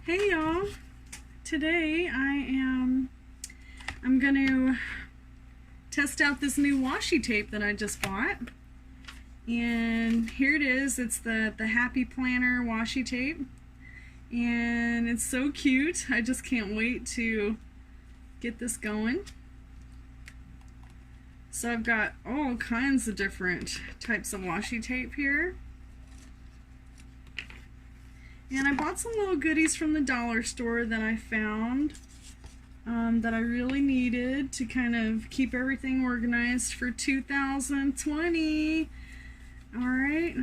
Hey y'all, today I'm gonna test out this new washi tape that I just bought, and here it is. It's the Happy Planner washi tape, and it's so cute. I just can't wait to get this going. So I've got all kinds of different types of washi tape here. And I bought some little goodies from the dollar store that I found that I really needed to kind of keep everything organized for 2020. Alright,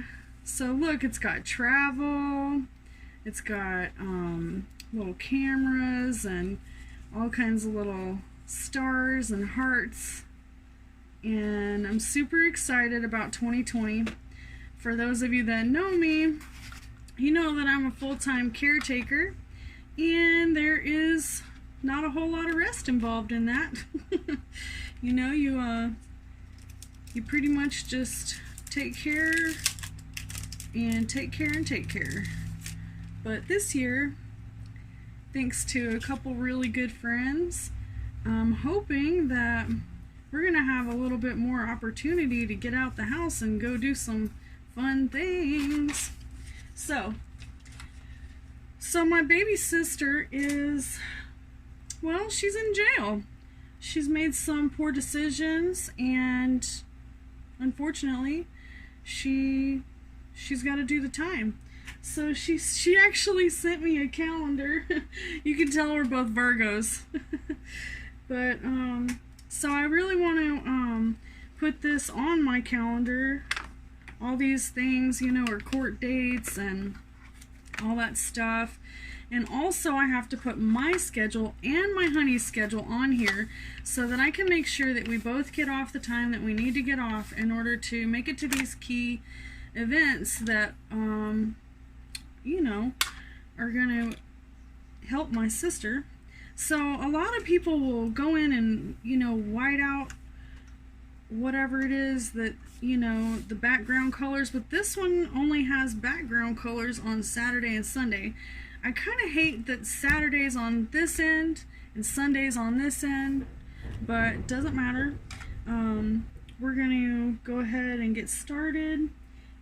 so look, it's got travel, it's got little cameras and all kinds of little stars and hearts. And I'm super excited about 2020. For those of you that know me, you know that I'm a full-time caretaker, and there is not a whole lot of rest involved in that. You know, you pretty much just take care and take care and take care. But this year, thanks to a couple really good friends, I'm hoping that we're gonna have a little bit more opportunity to get out the house and go do some fun things. So my baby sister is, well, she's in jail. She's made some poor decisions, and unfortunately, she's got to do the time. So she actually sent me a calendar. You can tell we're both Virgos. But so I really want to put this on my calendar. All these things, you know, are court dates and all that stuff. And also I have to put my schedule and my honey's schedule on here so that I can make sure that we both get off the time that we need to get off in order to make it to these key events that, you know, are going to help my sister. So a lot of people will go in and, you know, white out whatever it is that, you know, the background colors, but this one only has background colors on Saturday and Sunday. I kind of hate that Saturday's on this end and Sunday's on this end, but it doesn't matter. We're going to go ahead and get started,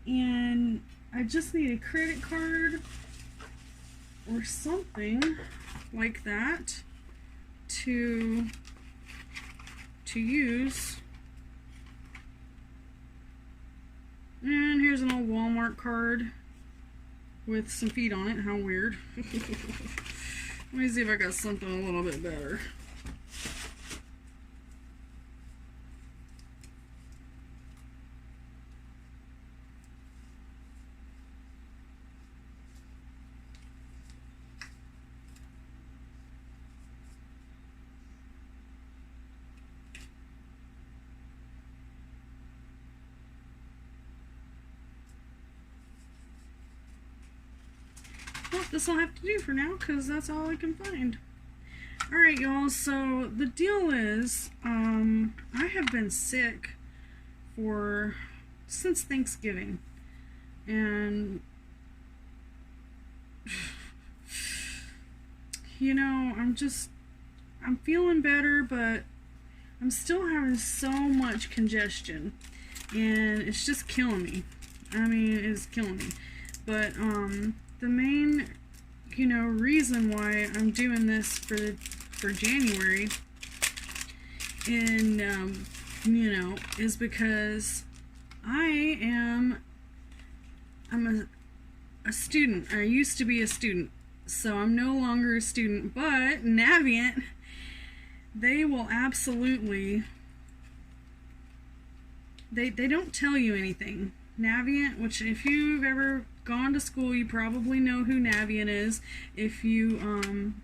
and I just need a credit card or something like that to use. And here's an old Walmart card with some feet on it. How weird. Let me see if I got something a little bit better. Well, this will have to do for now because that's all I can find. Alright, y'all, so the deal is, I have been sick since Thanksgiving, and you know, I'm feeling better, but I'm still having so much congestion, and it's just killing me. I mean, it's killing me. But, the main, you know, reason why I'm doing this for January, and you know, is because I'm a student. I used to be a student, so I'm no longer a student. But Navient, they will absolutely, they don't tell you anything. Navient, which if you've ever gone to school, you probably know who Navient is if you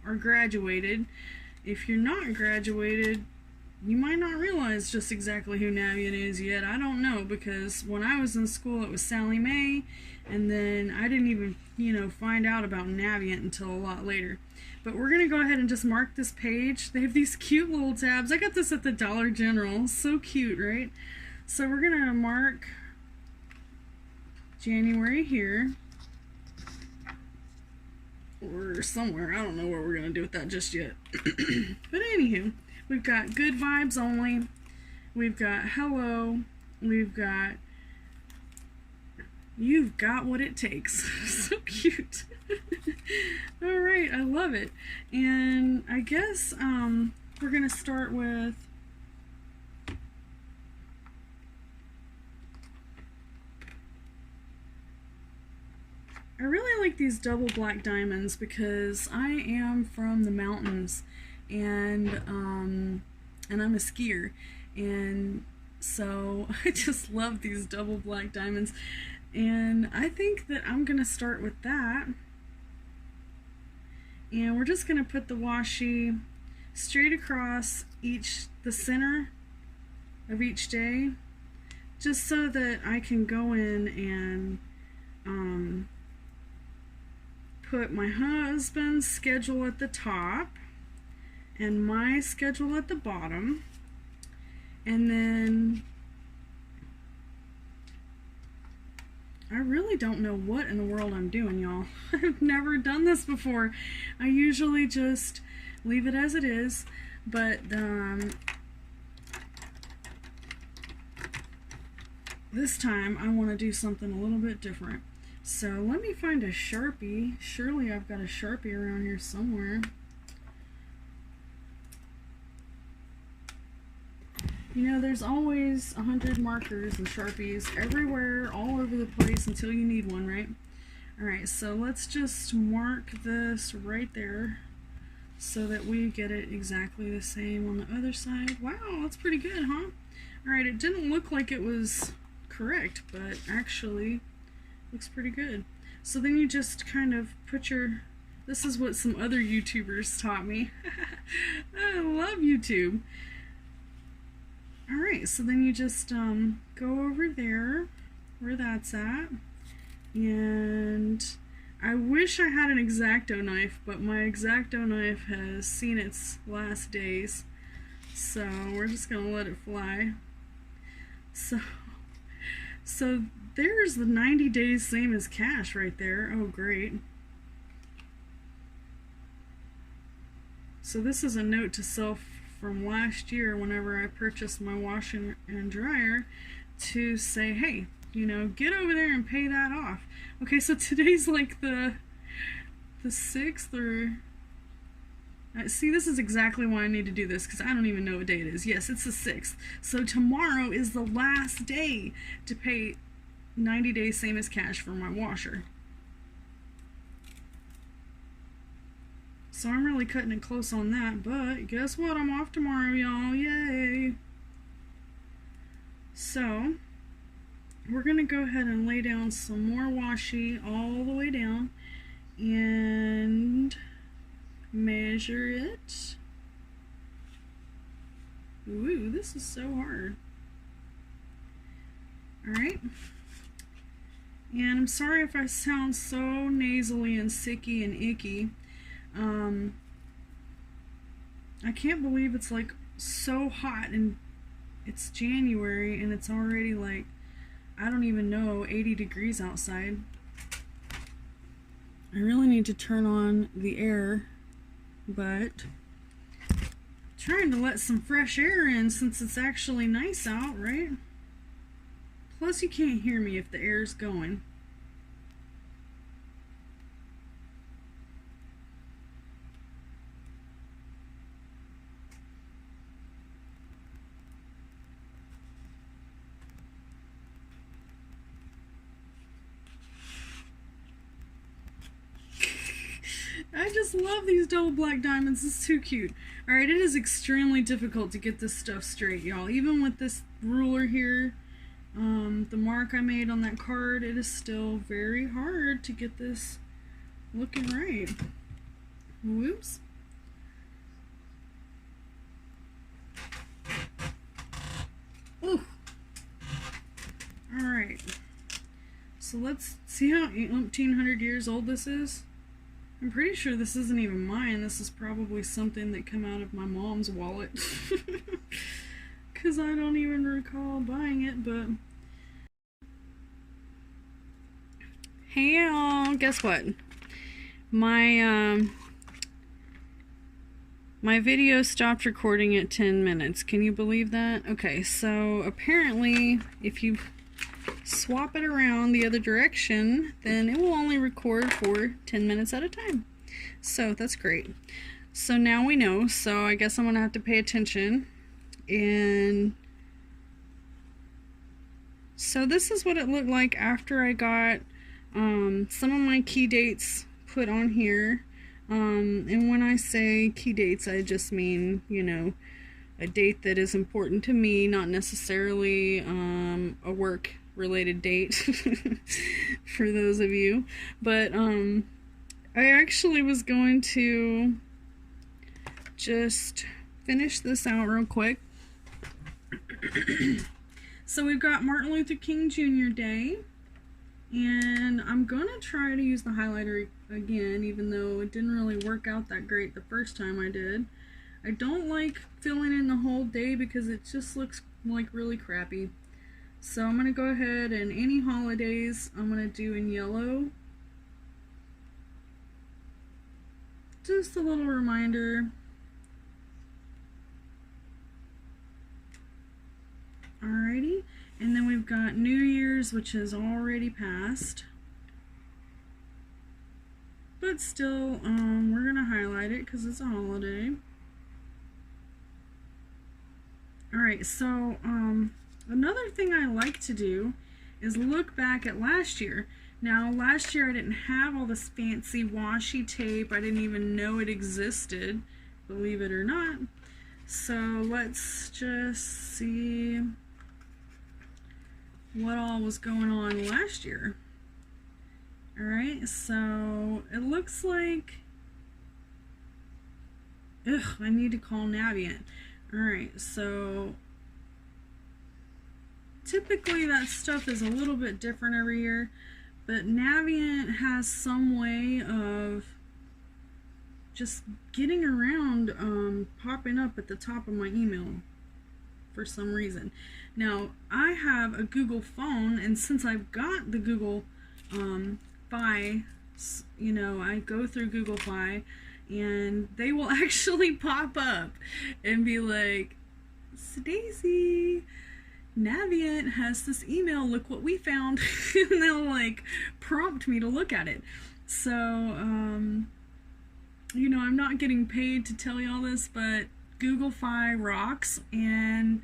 are graduated. If you're not graduated, you might not realize just exactly who Navient is yet. I don't know, because when I was in school it was Sally Mae, and then I didn't even, you know, find out about Navient until a lot later. But we're gonna go ahead and just mark this page. They have these cute little tabs. I got this at the Dollar General. So cute, right? So we're gonna mark January here. or somewhere. I don't know what we're going to do with that just yet. But anywho, we've got good vibes only. We've got hello. We've got you've got what it takes. So cute. Alright, I love it. And I guess we're going to start with I really like these double black diamonds because I am from the mountains and I'm a skier, and so I just love these double black diamonds, and I think that I'm gonna start with that, and we're just gonna put the washi straight across the center of each day, just so that I can go in and put my husband's schedule at the top and my schedule at the bottom, and then I really don't know what in the world I'm doing, y'all. I've never done this before. I usually just leave it as it is, but this time I want to do something a little bit different. So let me find a Sharpie. Surely I've got a Sharpie around here somewhere. You know, there's always 100 markers and Sharpies everywhere, all over the place until you need one, right? Alright, so let's just mark this right there so that we get it exactly the same on the other side. Wow, that's pretty good, huh? Alright, it didn't look like it was correct, but actually looks pretty good. So then you just kind of put your, this is what some other YouTubers taught me. I love YouTube. Alright, so then you just go over there where that's at, and I wish I had an X-Acto knife, but my X-Acto knife has seen its last days, so we're just gonna let it fly. So there's the 90 days same as cash right there. Oh, great. So this is a note to self from last year whenever I purchased my washer and dryer, to say, hey, you know, get over there and pay that off. Okay, so today's like the 6th, or see, this is exactly why I need to do this, because I don't even know what day it is. Yes, it's the 6th. So tomorrow is the last day to pay 90 days same as cash for my washer. So I'm really cutting it close on that, but guess what? I'm off tomorrow, y'all. Yay! So we're gonna go ahead and lay down some more washi all the way down and measure it. Ooh, this is so hard. Alright. And I'm sorry if I sound so nasally and sicky and icky. I can't believe it's like so hot and it's January and it's already like, I don't even know, 80 degrees outside. I really need to turn on the air, but I'm trying to let some fresh air in since it's actually nice out, right? Plus you can't hear me if the air's going. I just love these double black diamonds. It's too cute. Alright, it is extremely difficult to get this stuff straight, y'all. Even with this ruler here, the mark I made on that card, it is still very hard to get this looking right. Whoops. Ooh. Alright. So let's see how 1800 years old this is. I'm pretty sure this isn't even mine. This is probably something that came out of my mom's wallet. Because I don't even recall buying it, but... Hey y'all, guess what? My my video stopped recording at 10 minutes. Can you believe that? Okay, so apparently if you swap it around the other direction, then it will only record for 10 minutes at a time. So that's great. So now we know, so I guess I'm gonna have to pay attention. And so this is what it looked like after I got some of my key dates put on here. And when I say key dates, I just mean, you know, a date that is important to me, not necessarily a work related date for those of you. But I actually was going to just finish this out real quick. So we've got Martin Luther King Jr. Day, and I'm gonna try to use the highlighter again, even though it didn't really work out that great the first time I did. I don't like filling in the whole day because it just looks like really crappy. So I'm gonna go ahead and any holidays I'm gonna do in yellow. Just a little reminder. Alrighty, and then we've got New Year's, which has already passed. But still, we're gonna highlight it because it's a holiday. Alright, so another thing I like to do is look back at last year. Now, last year I didn't have all this fancy washi tape. I didn't even know it existed, believe it or not. So let's just see what all was going on last year. Alright, so it looks like, I need to call Navient. Alright, so typically that stuff is a little bit different every year, but Navient has some way of just getting around popping up at the top of my email for some reason. Now, I have a Google phone, and since I've got the Google Fi, you know, I go through Google Fi, and they will actually pop up and be like, Stacy, Navient has this email, look what we found. And they'll like prompt me to look at it. So, you know, I'm not getting paid to tell you all this, but Google Fi rocks, and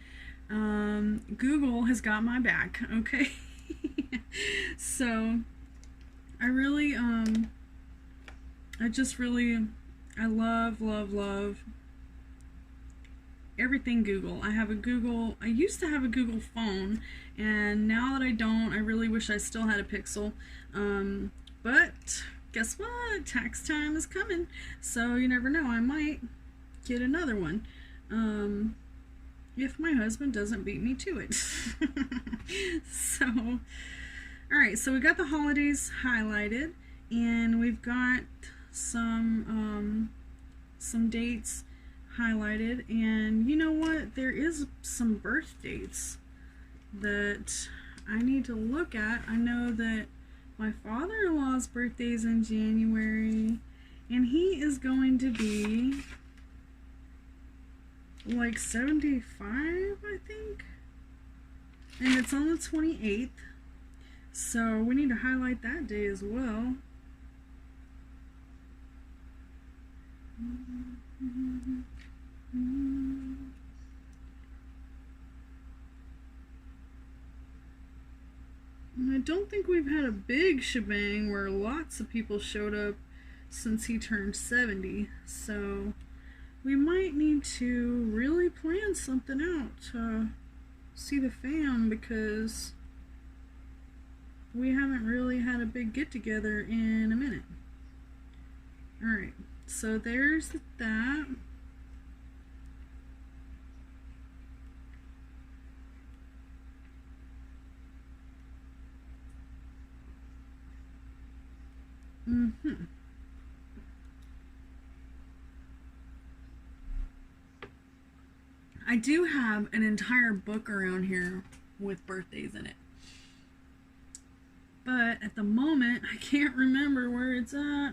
Google has got my back, okay? So I really, I love everything Google. I used to have a Google phone, and now that I don't, I really wish I still had a Pixel. But guess what? Tax time is coming, so you never know, I might get another one. If my husband doesn't beat me to it. So, alright, so we got the holidays highlighted, and we've got some dates highlighted, and you know what? There is some birth dates that I need to look at. I know that my father-in-law's birthday is in January, and he is going to be like 75, I think, and it's on the 28th, so we need to highlight that day as well. And I don't think we've had a big shebang where lots of people showed up since he turned 70, so we might need to really plan something out to see the fam, because we haven't really had a big get-together in a minute. Alright, so there's that. I do have an entire book around here with birthdays in it, but at the moment I can't remember where it's at.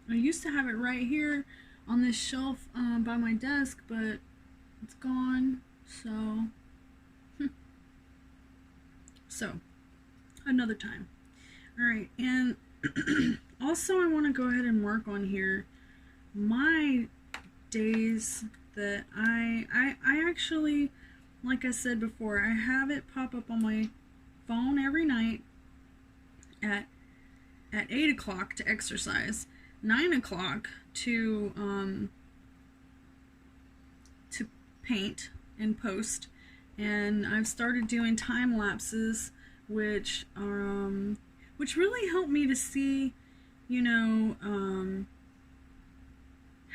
I used to have it right here on this shelf by my desk, but it's gone. So another time. All right, and also I want to go ahead and mark on here my days that I actually, like I said before, I have it pop up on my phone every night at 8 o'clock to exercise, 9 o'clock to paint and post, and I've started doing time lapses, which really help me to see, you know,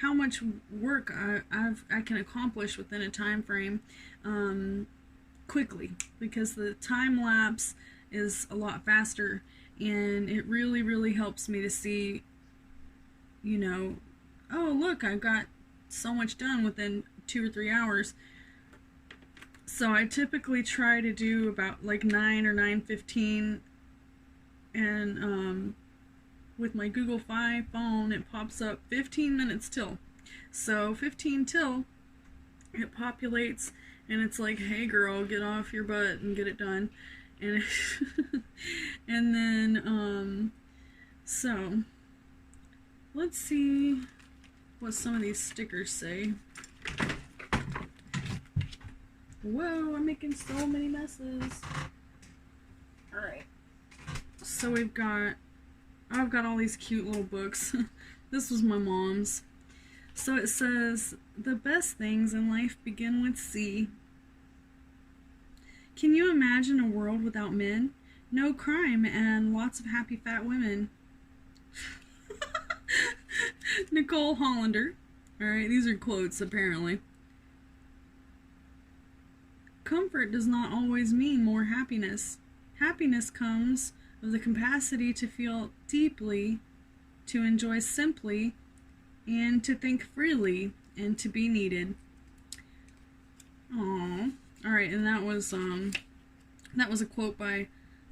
how much work I can accomplish within a time frame quickly, because the time lapse is a lot faster, and it really helps me to see, you know, oh look, I've got so much done within 2 or 3 hours. So I typically try to do about like 9 or 9:15, and with my Google Fi phone, it pops up 15 minutes till. So 15 till, it populates, and it's like, hey girl, get off your butt and get it done. And and then so let's see what some of these stickers say. Whoa, I'm making so many messes. Alright. So I've got all these cute little books. This was my mom's. So it says, the best things in life begin with C. Can you imagine a world without men? No crime and lots of happy fat women. Nicole Hollander. Alright, these are quotes apparently. Comfort does not always mean more happiness. Happiness comes of the capacity to feel deeply, to enjoy simply, and to think freely, and to be needed. Aww. Alright, and that was a quote by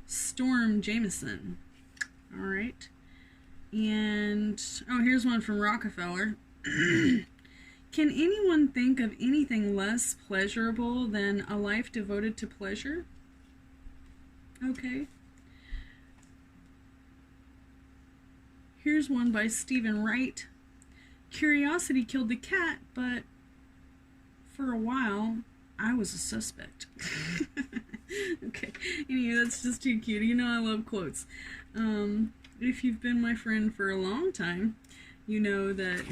Storm Jameson. Alright. And oh, here's one from Rockefeller. Can anyone think of anything less pleasurable than a life devoted to pleasure? Okay. Here's one by Stephen Wright. Curiosity killed the cat, but for a while, I was a suspect. Okay. Anyway, that's just too cute. You know I love quotes. If you've been my friend for a long time, you know that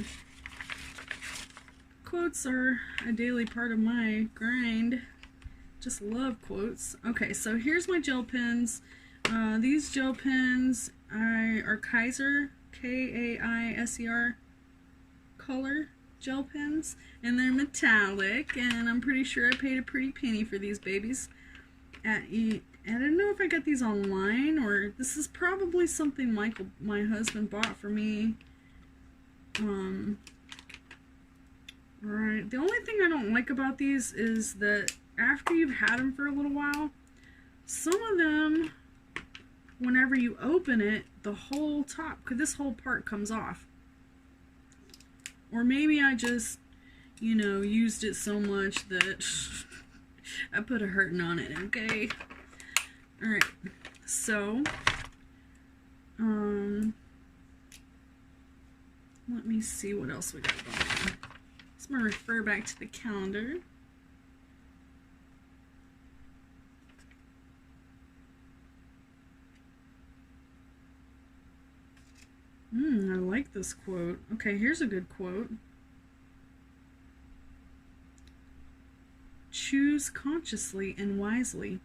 quotes are a daily part of my grind. Just love quotes. Okay, so here's my gel pens. These gel pens are Kaiser, K-A-I-S-E-R color gel pens, and they're metallic, and I'm pretty sure I paid a pretty penny for these babies. I don't know if I got these online, or this is probably something Michael, my husband, bought for me. Right. The only thing I don't like about these is that after you've had them for a little while, some of them, whenever you open it, the whole top, this whole part comes off. Or maybe I just, you know, used it so much that I put a hurting on it, okay? Alright, so, let me see what else we got going on. So I'm going to refer back to the calendar. I like this quote. Okay, here's a good quote. Choose consciously and wisely.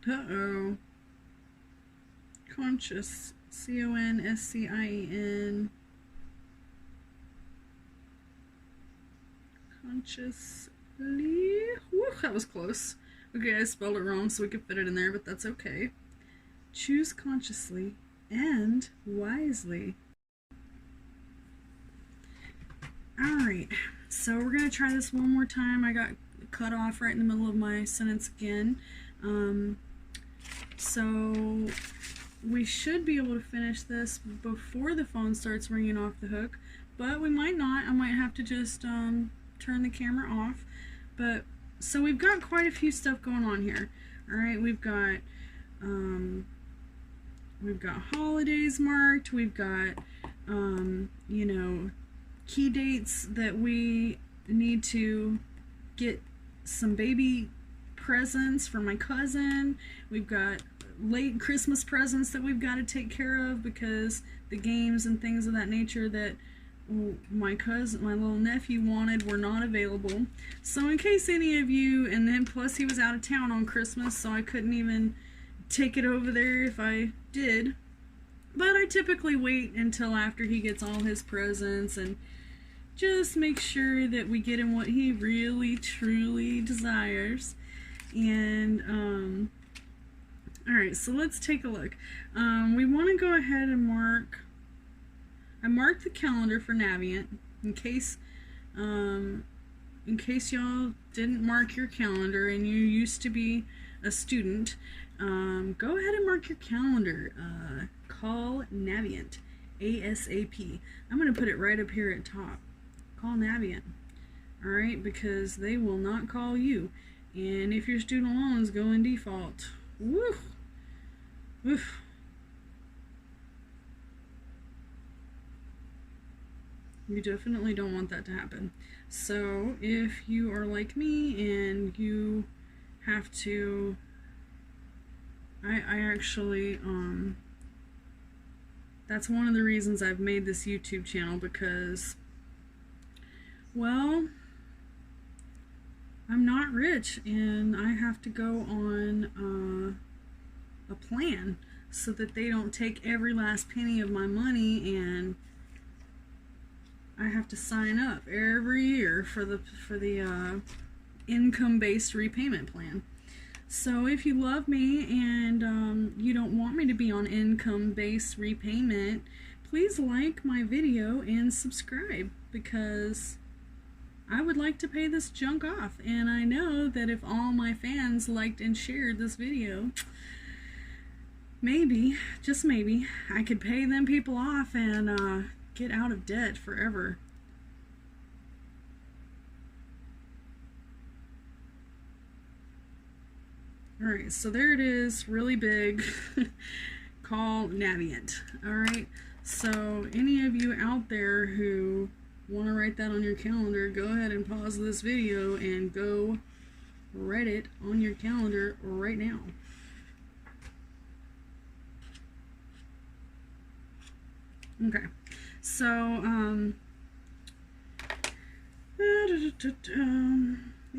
Uh-oh. Conscious. C-O-N-S-C-I-E-N. Consciously. Woo, that was close. Okay, I spelled it wrong so we could fit it in there, but that's okay. Choose consciously and wisely. Alright, So we're going to try this one more time. I got cut off right in the middle of my sentence again. So we should be able to finish this before the phone starts ringing off the hook, but we might not. I might have to just turn the camera off. But so we've got quite a few stuff going on here. All right, we've got holidays marked. We've got you know, key dates that we need to get some baby presents for my cousin. We've got late Christmas presents that we've got to take care of because the games and things of that nature that my little nephew wanted were not available. So in case any of you, and then plus he was out of town on Christmas, so I couldn't even take it over there if I did. But I typically wait until after he gets all his presents and just make sure that we get him what he really truly desires. And alright, so let's take a look. We want to go ahead and I marked the calendar for Navient in case y'all didn't mark your calendar and you used to be a student. Go ahead and mark your calendar. Call Navient ASAP. I'm going to put it right up here at top. Call Navient. Alright, because they will not call you. And if your student loans go in default, woof, woof. You definitely don't want that to happen. So if you are like me and you have to, I actually, that's one of the reasons I've made this YouTube channel, because, well, I'm not rich and I have to go on a plan so that they don't take every last penny of my money, and I have to sign up every year for the income-based repayment plan. So if you love me and you don't want me to be on income-based repayment, please like my video and subscribe, because I would like to pay this junk off. And I know that if all my fans liked and shared this video, maybe, just maybe, I could pay them people off and get out of debt forever. Alright, so there it is, really big. Call Navient. Alright, so any of you out there who want to write that on your calendar, go ahead and pause this video and go write it on your calendar right now. Okay, so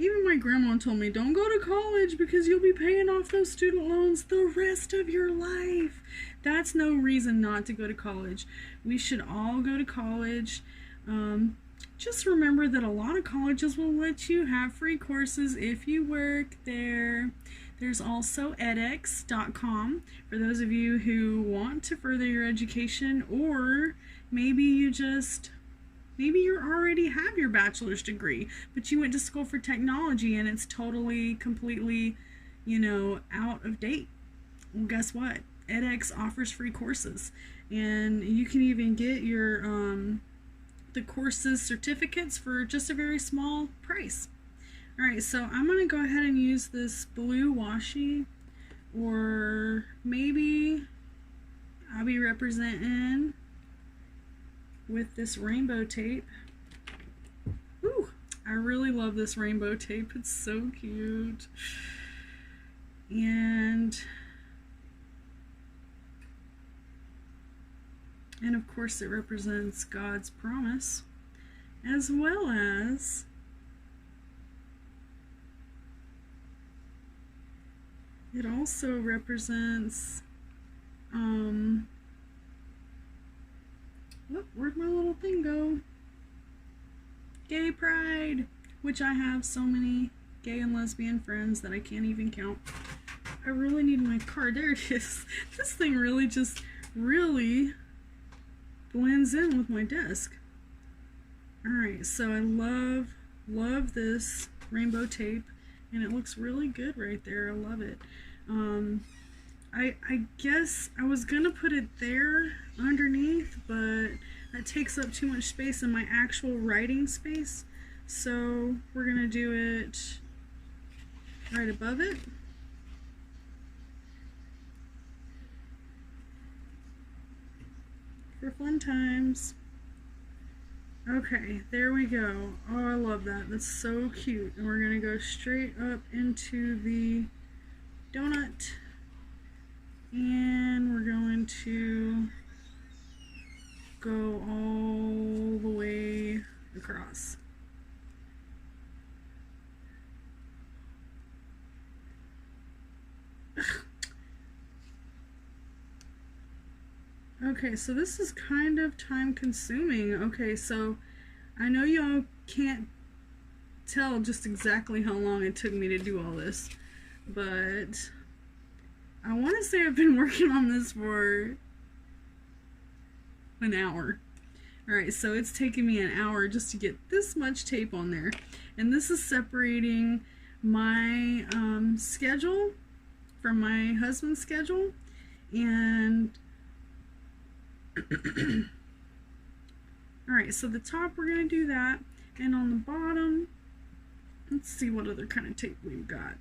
even my grandma told me, don't go to college because you'll be paying off those student loans the rest of your life. That's no reason not to go to college. We should all go to college. Just remember that a lot of colleges will let you have free courses if you work there. There's also edX.com for those of you who want to further your education, or maybe you already have your bachelor's degree, but you went to school for technology and it's totally, completely, you know, out of date. Well, guess what? edX offers free courses, and you can even get your the courses certificates for just a very small price. Alright, so I'm going to go ahead and use this blue washi, or maybe I'll be representing with this rainbow tape. Ooh, I really love this rainbow tape. It's so cute. And of course it represents God's promise, as well as it also represents where'd my little thing go? Gay pride, which I have so many gay and lesbian friends that I can't even count. I really need my card. There it is. This thing really just really blends in with my desk. Alright, so I love this rainbow tape, and it looks really good right there. I love it. I guess I was gonna put it there underneath, but that takes up too much space in my actual writing space. So we're gonna do it right above it. For fun times. Okay, there we go. Oh, I love that. That's so cute. And we're gonna go straight up into the donut. And we're going to go all the way across. Okay, so this is kind of time consuming. Okay, so I know y'all can't tell just exactly how long it took me to do all this, but I want to say I've been working on this for an hour. Alright, so it's taken me an hour just to get this much tape on there. And this is separating my schedule from my husband's schedule. And alright, so the top we're going to do that. And on the bottom, let's see what other kind of tape we've got.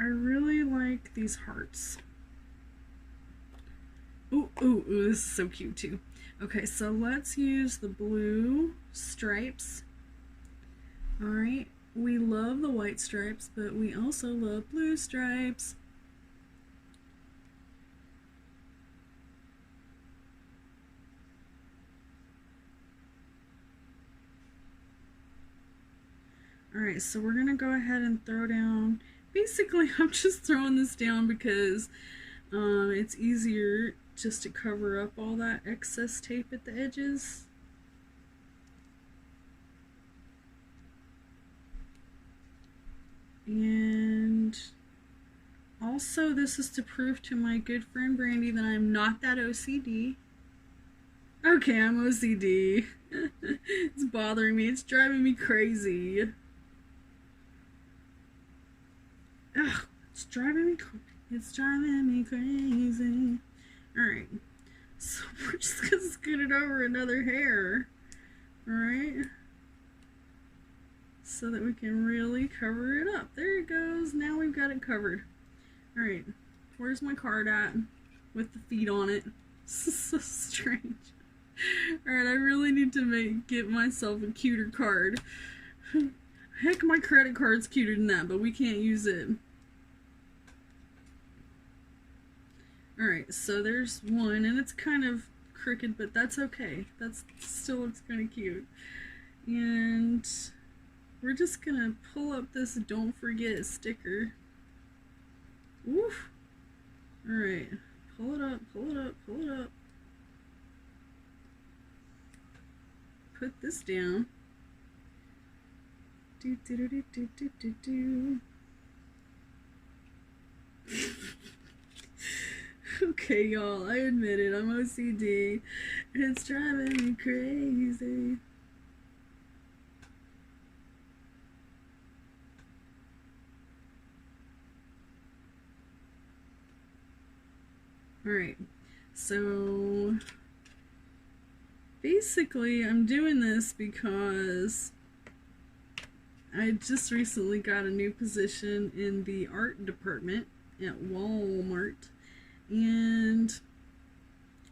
I really like these hearts. Ooh, ooh, ooh, this is so cute too. Okay, so let's use the blue stripes. Alright, we love the white stripes, but we also love blue stripes. Alright, so we're going to go ahead and throw down. Basically, I'm just throwing this down because it's easier just to cover up all that excess tape at the edges. And also, this is to prove to my good friend Brandy that I'm not that OCD. Okay, I'm OCD. It's bothering me. It's driving me crazy. Ugh, it's driving me crazy. Alright, so we're just gonna scoot it over another hair. Alright, so that we can really cover it up. There it goes. Now we've got it covered. Alright, where's my card at? With the feet on it. This is so strange. Alright, I really need to get myself a cuter card. Heck, my credit card's cuter than that, but we can't use it. Alright, so there's one, and it's kind of crooked, but that's okay. That still looks kind of cute. And we're just gonna pull up this "Don't Forget" sticker. Woof! Alright, pull it up, pull it up, pull it up. Put this down. Do do do do do do do do. Okay, y'all, I admit it, I'm OCD. It's driving me crazy. Alright, so basically I'm doing this because I just recently got a new position in the art department at Walmart, and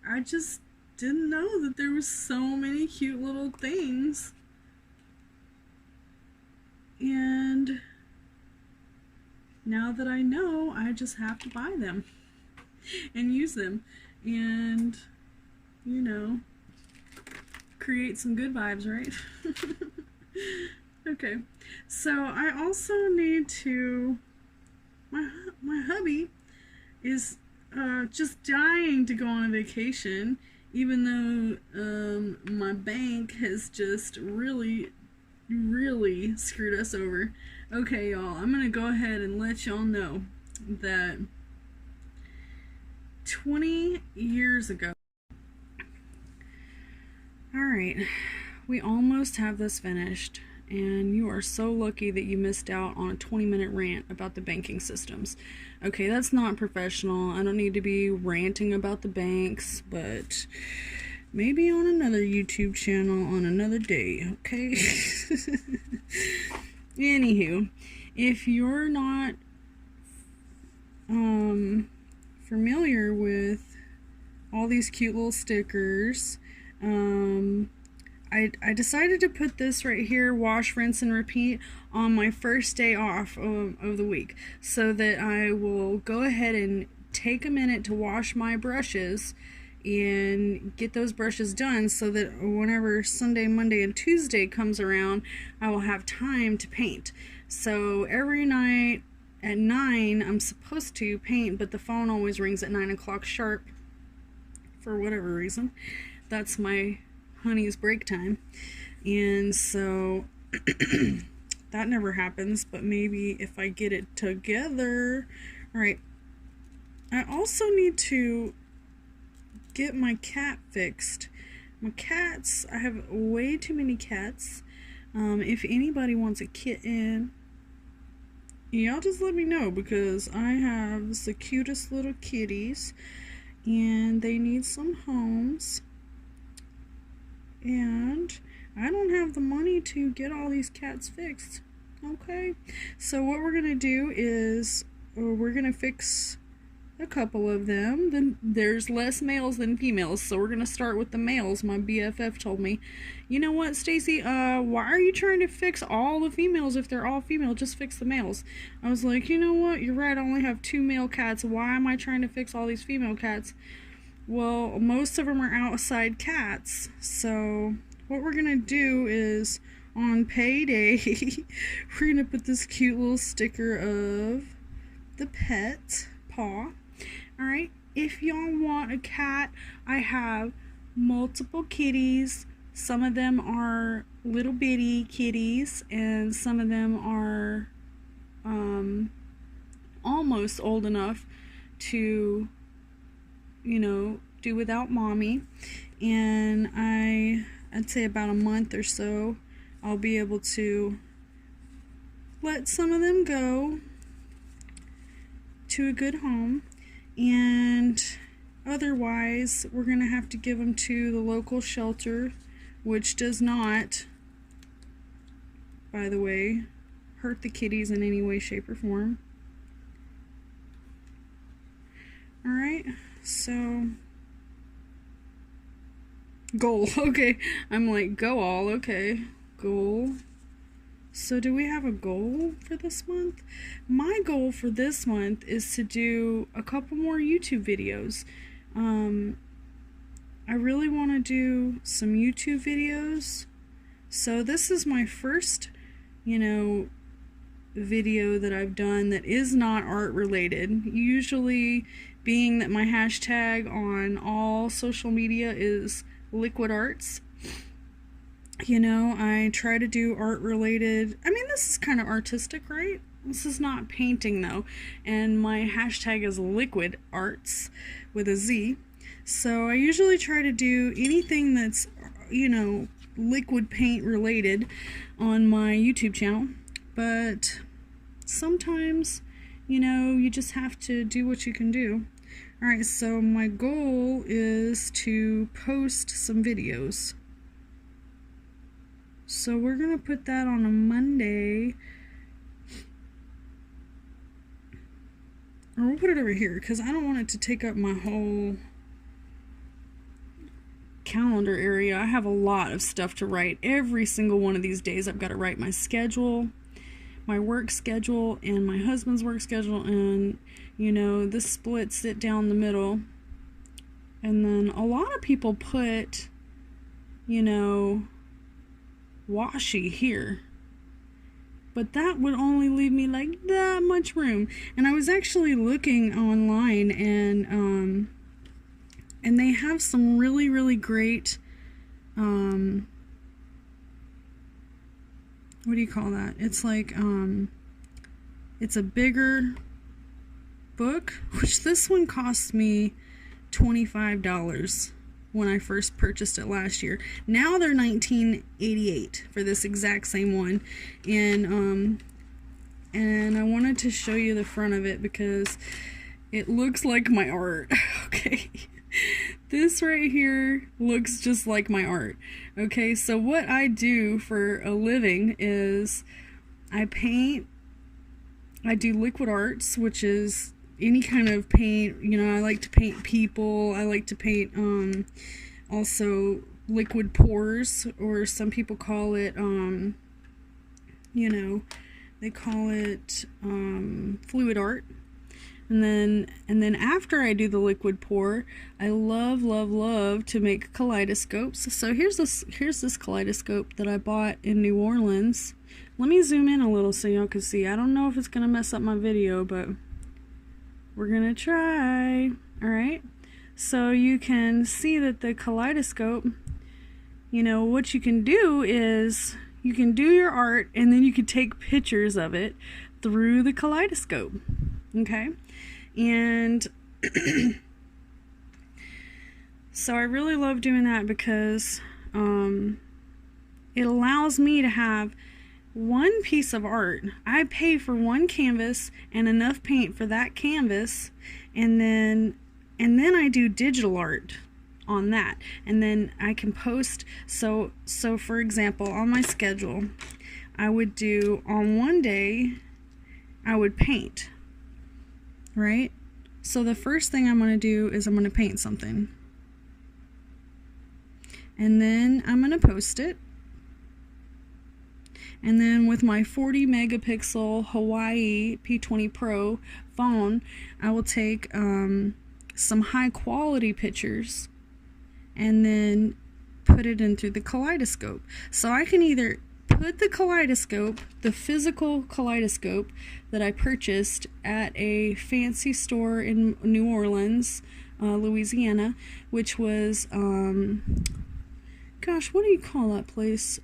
I just didn't know that there was so many cute little things, and now that I know, I just have to buy them and use them and, you know, create some good vibes, right? Okay, so I also need to, my hubby is just dying to go on a vacation, even though my bank has just really screwed us over. Okay, y'all, I'm gonna go ahead and let y'all know that 20 years ago, Alright, we almost have this finished, and you are so lucky that you missed out on a 20-minute rant about the banking systems. Okay, that's not professional. I don't need to be ranting about the banks, but maybe on another YouTube channel on another day, okay? Anywho, if you're not familiar with all these cute little stickers, I decided to put this right here, wash, rinse, and repeat, on my first day off of the week, so that I will go ahead and take a minute to wash my brushes and get those brushes done, so that whenever Sunday, Monday, and Tuesday comes around, I will have time to paint. So every night at 9, I'm supposed to paint, but the phone always rings at 9 o'clock sharp for whatever reason. That's my honey's break time, and so that never happens, but maybe if I get it together. Alright, I also need to get my cat fixed. My cats, I have way too many cats. If anybody wants a kitten, y'all just let me know, because I have the cutest little kitties and they need some homes, and I don't have the money to get all these cats fixed. Okay, so what we're gonna do is we're gonna fix a couple of them. Then there's less males than females, so we're gonna start with the males. My BFF told me, you know what, Stacy, why are you trying to fix all the females if they're all female? Just fix the males. I was like, you know what, you're right, I only have 2 male cats. Why am I trying to fix all these female cats? Well, most of them are outside cats, so what we're gonna do is on payday we're gonna put this cute little sticker of the pet paw. Alright, if y'all want a cat, I have multiple kitties. Some of them are little bitty kitties, and some of them are almost old enough to, you know, do without mommy. And I'd say about a month or so, I'll be able to let some of them go to a good home, and otherwise we're gonna have to give them to the local shelter, which does not, by the way, hurt the kitties in any way, shape, or form. Alright, so goal. Okay, I'm like, go all. Okay, goal. So do we have a goal for this month? My goal for this month is to do a couple more YouTube videos. I really want to do some YouTube videos. So this is my first, you know, video that I've done that is not art related. Usually, being that my hashtag on all social media is liquid arts, you know, I try to do art related. I mean, this is kind of artistic, right? This is not painting though, and my hashtag is liquid arts with a Z. So I usually try to do anything that's, you know, liquid paint related on my YouTube channel, but sometimes, you know, you just have to do what you can do. Alright, so my goal is to post some videos. So we're going to put that on a Monday. Or we'll put it over here, because I don't want it to take up my whole calendar area. I have a lot of stuff to write. Every single one of these days I've got to write my schedule, my work schedule, and my husband's work schedule, and, you know, this splits it down the middle. And then a lot of people put, you know, Washi here, but that would only leave me like that much room. And I was actually looking online, and they have some really great, what do you call that? It's like, it's a bigger book, which this one cost me $25 when I first purchased it last year. Now they're $19.88 for this exact same one. And I wanted to show you the front of it because it looks like my art. Okay. This right here looks just like my art. Okay, so what I do for a living is I paint. I do liquid arts, which is any kind of paint. You know, I like to paint people. I like to paint also liquid pours, or some people call it you know, they call it fluid art. And then after I do the liquid pour, I love to make kaleidoscopes. So here's this kaleidoscope that I bought in New Orleans. Let me zoom in a little so y'all can see. I don't know if it's gonna mess up my video, but we're gonna try. Alright, so you can see that the kaleidoscope, you know, what you can do is you can do your art and then you can take pictures of it through the kaleidoscope. Okay, and so I really love doing that because it allows me to have one piece of art. I pay for one canvas and enough paint for that canvas, and then I do digital art on that, and then I can post. So for example, on my schedule, I would do, on one day I would paint. Right? So the first thing I'm going to do is I'm going to paint something. And then I'm going to post it. And then with my 40 megapixel Hawaii P20 Pro phone, I will take some high quality pictures and then put it in through the kaleidoscope. So I can either put the kaleidoscope, the physical kaleidoscope that I purchased at a fancy store in New Orleans, Louisiana, which was, gosh, what do you call that place?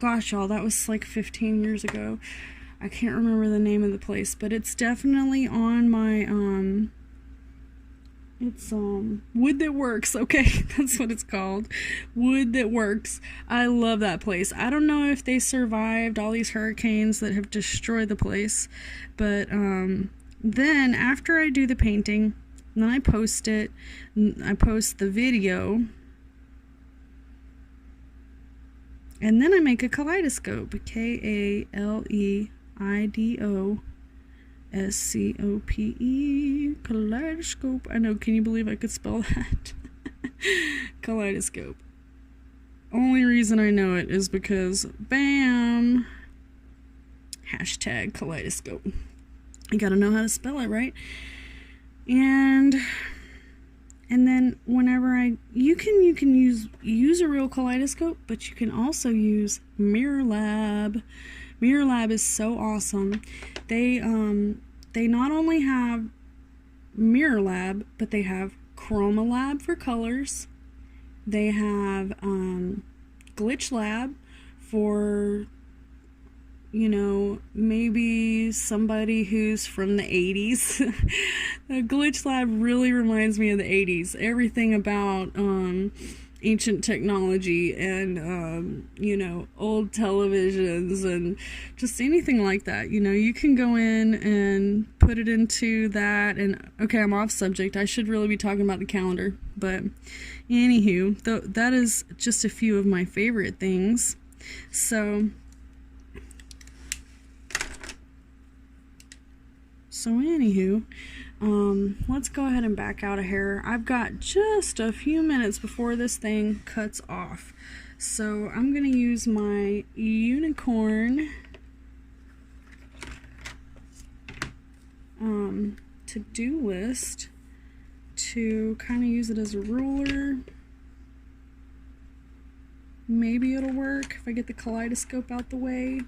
Gosh, y'all, that was like 15 years ago. I can't remember the name of the place, but it's definitely on my, it's Wood That Works. Okay, that's what it's called. Wood That Works. I love that place. I don't know if they survived all these hurricanes that have destroyed the place, but then after I do the painting, then I post it. I post the video, and then I make a kaleidoscope. KALEIDOSCOPE. Kaleidoscope. I know, can you believe I could spell that? Kaleidoscope. Only reason I know it is because, bam! Hashtag kaleidoscope. You gotta know how to spell it, right? And then whenever you can use a real kaleidoscope, but you can also use Mirror Lab. Mirror Lab is so awesome. They not only have Mirror Lab, but they have Chroma Lab for colors. They have Glitch Lab for, you know, maybe somebody who's from the 80s. The Glitch Lab really reminds me of the 80s. Everything about ancient technology and, you know, old televisions and just anything like that. You know, you can go in and put it into that. And, okay, I'm off subject. I should really be talking about the calendar. But, anywho, that is just a few of my favorite things. So anywho, let's go ahead and back out of here. I've got just a few minutes before this thing cuts off. So I'm going to use my unicorn to-do list to kind of use it as a ruler. Maybe it'll work if I get the kaleidoscope out the way.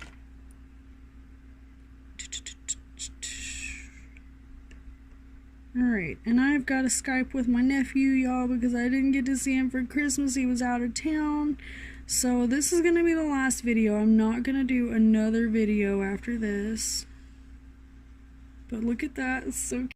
Alright, and I've got to Skype with my nephew, y'all, because I didn't get to see him for Christmas. He was out of town. So this is going to be the last video. I'm not going to do another video after this. But look at that. It's so